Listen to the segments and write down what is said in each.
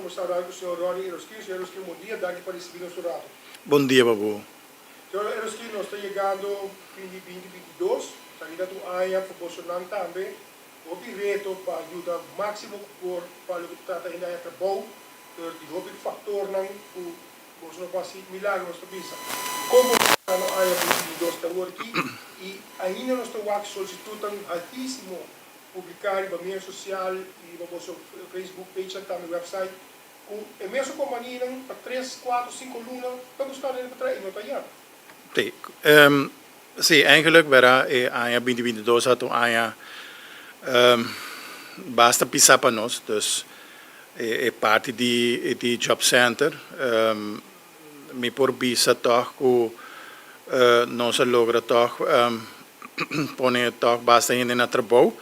conversar com o senhor Rory Erosquim. Senhor Erosquim, bom dia, daqui para receber o senhor. Bom dia, Babu. Senhor Erosquim, nós estamos chegando em 2022, saída do AIA, proporcionando também o reto para ajudar o máximo para o que trata ainda de trabalho, de outro fator não o não faz milagre nós bisa. Como no AIA 2022 está aqui e ainda nós estamos solicitando altíssimo publicar em mídia social e no nosso Facebook page e também website com a mesma companhia para 3, 4, 5 lunas para buscar ele para trás e não está Sim, sim, eigenlijk para AIA 2022 had AIA basta pisar para nós, dus é parte de job center, me por bisa toch que nós logra toch pone toch basta gente na trabalho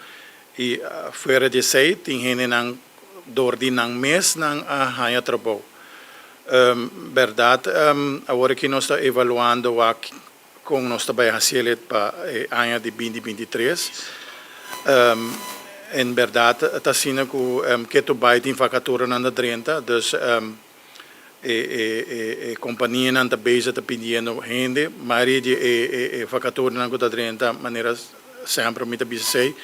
e fora de sei tem gente nang door die nang mes nang haya trabalho. Verdade, agora que nós estamos evaluando como nós estamos fazendo para o ano de 2023, em verdade, está sendo que tu vai ter vacatura na 30, dus a companhia não está bezig pedindo gente, mas a vacatura na 30 maneira sempre me dizer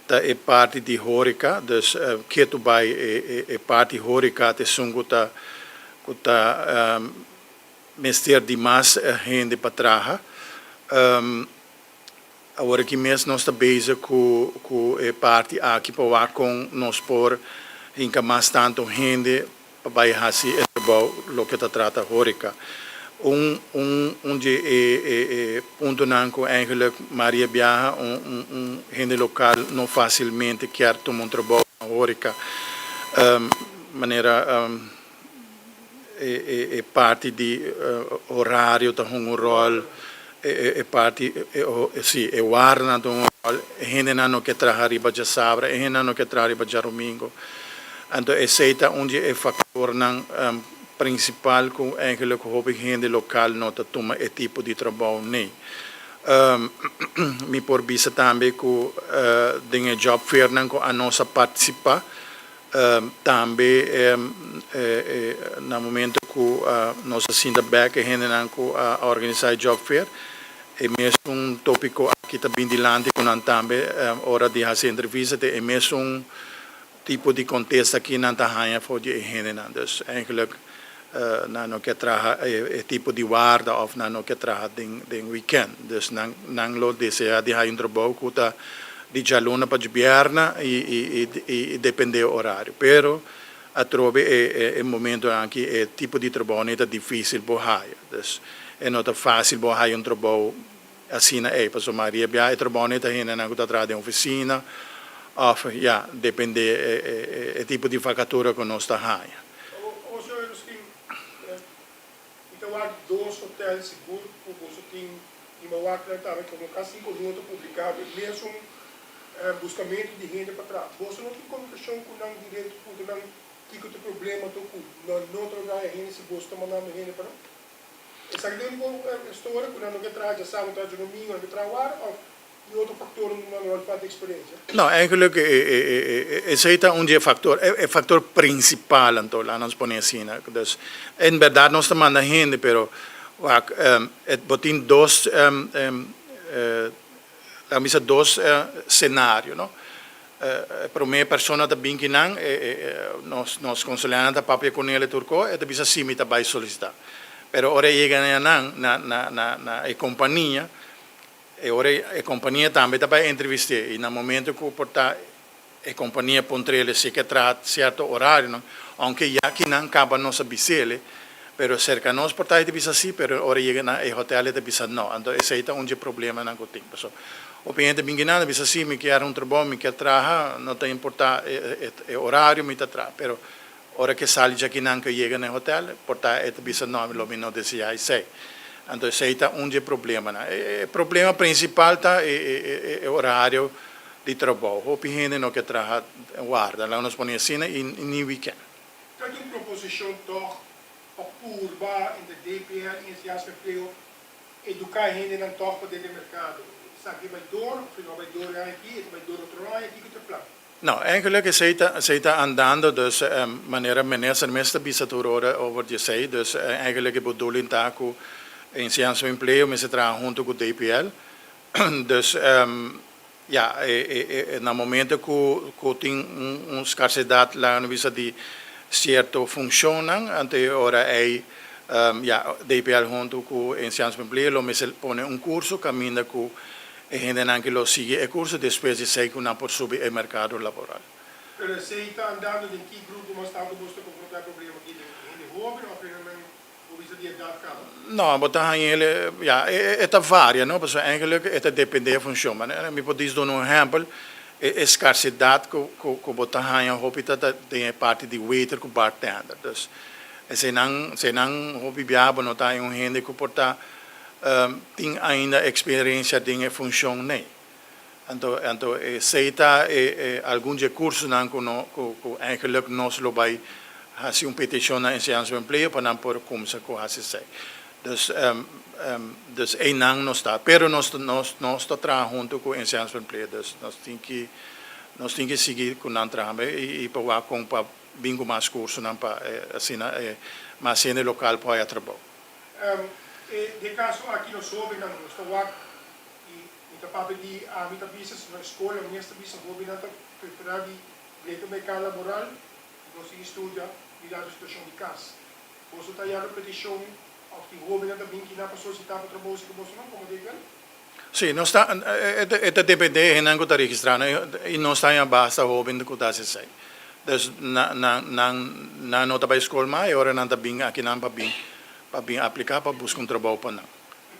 é parte de horeca, dus que tu vai é parte de horeca te sunguta mester de mais gente para trás. Agora que mesmo nós estamos bezig com a parte aqui para com nós por ainda mais tanto gente para fazer o trabalho lo que trata horeca. Onde ponto não que eigenlijk Maria Biaha gente local não facilmente quer tomar trabalho na horeca, maneira é parte de horário tem um rol, é parte sim é warna tem um rol, gente não quer trabalhar riba de sábado, gente não quer trabalhar riba de domingo, então esse onde é fator não principal com eigenlijk hoop ik gente local não te toma esse tipo de trabalho nem. Me por bisa também com dinge job fair não com a nossa participa também no momento que nós assim da back gente não com a organizar job fair é mesmo tópico aqui também dilante com também hora de fazer entrevista é mesmo tipo de contexto aqui não tá hanha for de gente não dus eigenlijk não quer trabalhar tipo de guarda ou não quer trabalhar de weekend, dus não lo deseja de fazer trabalho que está de jalona para vierna e depende do horário, pero a trove é momento em que é tipo de trabalho é difícil para fazer, dus é não é fácil para fazer trabalho assim é, para Maria Bia é trabalho é ainda não está trabalhando em oficina, ou já depende é tipo de vacatura que nós está fazendo. Há dois hotéis seguros, você tem uma vaca também, como quase 5 minutos publicado, mesmo buscamento de renda para trás. Você não tem comunicação com o direito, com o tipo de problema, não trocar a renda se você está mandando renda para lá. Essa é uma história, quando não quer trazer, sabe, não trazer domingo, não quer trazer, ou e outro fator não faz experiência? Não, eigenlijk esse é um fator, é fator principal então lá nós põe assim, né? Dus em verdade nós estamos mandando gente, pero botin dois dois cenários, não? Para uma pessoa também que não, nós consulamos a papel com ele turco, é também assim me vai solicitar. Pero ora chega na companhia e ora a companhia também vai entrevistar e no momento que porta a companhia pontrele se que trata certo horário, não? Aunque já que não acaba nossa bicele, pero cerca nós porta de bisa assim, pero ora chega na hotel de bisa não, então esse é onde problema não tem. Pessoal, o cliente bem nada bisa assim, me quer trabalho, me quer trabalhar, não tem importar horário me tra, pero ora que sai já que não que chega no hotel, porta de bisa não, lo menos deseja sei. Então, esse é um problema. O problema principal é o horário de trabalho. O gente não quer trabalhar, guarda, lá nós ponemos assim e no weekend. Tem uma proposição toch curva em DPL, em esse emprego, educar a gente não toch para dentro do mercado. Sabe, vai dor, não vai dor aqui, vai dor outro lado, aqui que te plano. Nou, eigenlijk is zij andando, dus wanneer meneer minister bisaturora over wat je zei, dus eigenlijk de bedoeling taku in ciência empleo, mas se traga junto com o DPL. Dus ja, no momento que tem scarsidade lá no visa de certo funcionam, ante ora ja, DPL junto com in ciência empleo, mas ele põe curso, caminha com e gente anche lo sigue e curso depois de sei que não por subir o mercado laboral. Pero se está andando em que grupo mas está buscando confrontar problema aqui de jovem ou apenas o visa de idade cada? No, maar dan ele, ja, het varia, no? Dus eigenlijk het depende van função. Maar me pode dar um exemplo, é scarsidade que botar hanha hobby dat tem parte de waiter com bartender. Dus se não hobby biabo não tá um gente que porta tem ainda experiência de função nem. Então seita alguns cursos não que eigenlijk nós lo vai fazer petição na ciência emprego para não por como se coisa sei. Dus één ang não está, pero nós está trabalhando junto com a ciência emprego, dus nós temos que seguir com o trabalho e para com para bingo mais curso não para assim mais cena local para trabalhar. De caso aqui no Sobe não estou lá e então para pedir a minha business na escola, a minha business hobby não preparar de mercado laboral, nós estuda e dar a situação de casa. Você está aí a petição of die hobby também que não passou se estava trabalhando com você não como diga? Sim, não está, depende em ango está registrado e não está em basta hobby do que está se sei. Dus na nota para escola mais, agora não está bem aqui não para bem aplicar para buscar trabalho para não.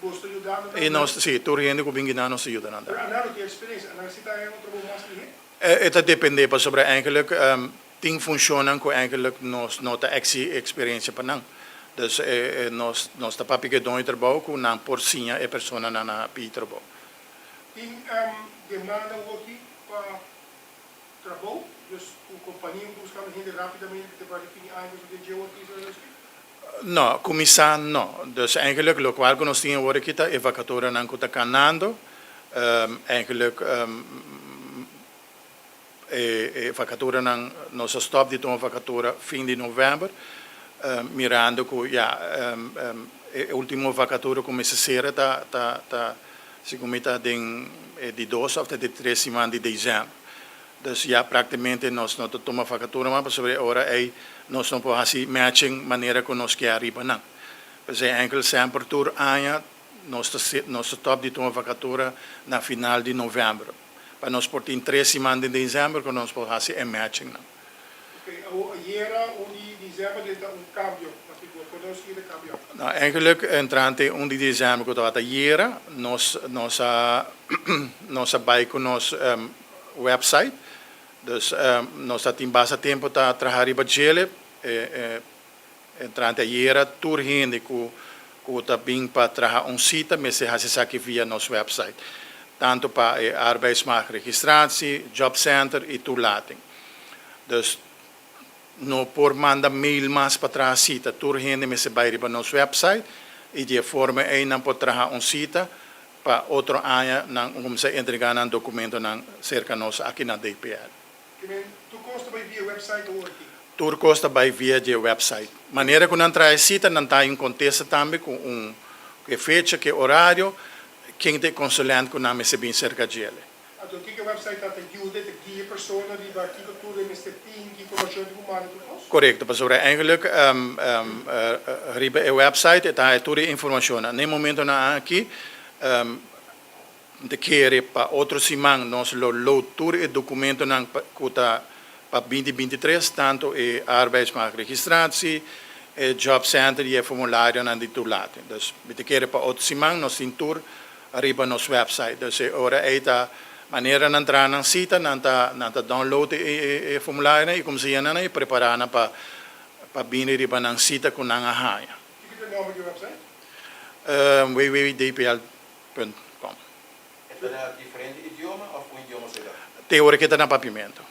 Você ajudar? E nós, sim, tu riendo com bem não se ajuda nada. Pero não tem experiência, não se está em trabalho mais que Het depende pas sobre eigenlijk ting funciona com eigenlijk nós nota experiência para não. Dus nós tá papi que dói trabalho com não por sinha é pessoa na pi trabalho. Tem demanda aqui para trabalho, dus o companhia busca gente rapidamente que vai definir anos de geo aqui. No, começar não. Dus eigenlijk lo qual que nós tínhamos agora aqui tá vacatura não que tá canando, eigenlijk vacatura não nós stop de uma vacatura fim de novembro. Mirando que ja, a última vacatura começa a ser se começa de 2 até de 3 semanas de dezembro. Dus ja, praticamente nós não tomamos vacatura, mas sobre a hora nós não podemos fazer matching maneira que nós queremos arriba não. Mas é enkel sempre por ano nós stop de tomar vacatura na final de novembro. Para nós por 3 semanas de dezembro que nós podemos fazer matching não. Era onde dezembro de cambio, podemos ir de cambio. Nou, eigenlijk entrante 1 de dezembro que estava hier, nós bij com nos website, dus nós temos bastante tempo para trabalhar para ele, entrante hier tour gente que tá bem para trabalhar site, mas se faz aqui via nosso website, tanto para arbeidsmarkt registratie, job center e toelating. Dus no por manda mail mas para trás cita tur gente me se vai para nosso website e de forma aí não pode trazer cita para outro ano não como se entregar um documento não cerca nós aqui na DPL. Tu costa vai via website ou aqui? Tur costa vai via de website. Maneira que não traz cita não está em contexto também com que fecha que horário quem tem consulente que não me se bem cerca de ele. Então que website tá ajuda de guia persona de aqui que tudo neste team que informação de humano tudo. Correto, mas sobre eigenlijk riba a website está toda a informação. No momento na aqui de querer para outro semana nós load todo o documento na para 2023 tanto e arbeidsmarkt registratie, job center e formulário na titulate. Dus de querer para outro semana nós tem tour riba nos website. Dus ora está maneira de entrar na site, não download o formulário e como se chama e preparar para vir para na site com a haia. O que é o nome do website? www.dpl.com. É na diferente idioma ou com idioma será? Teórica está na papimento,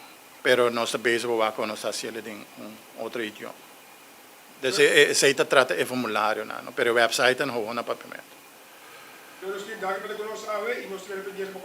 pero nós base com nós haciendo em outro idioma. Desse site trata o formulário, não, pero o website não é na papimento. Então, nós temos que dar para nós saber e nós temos que pedir para o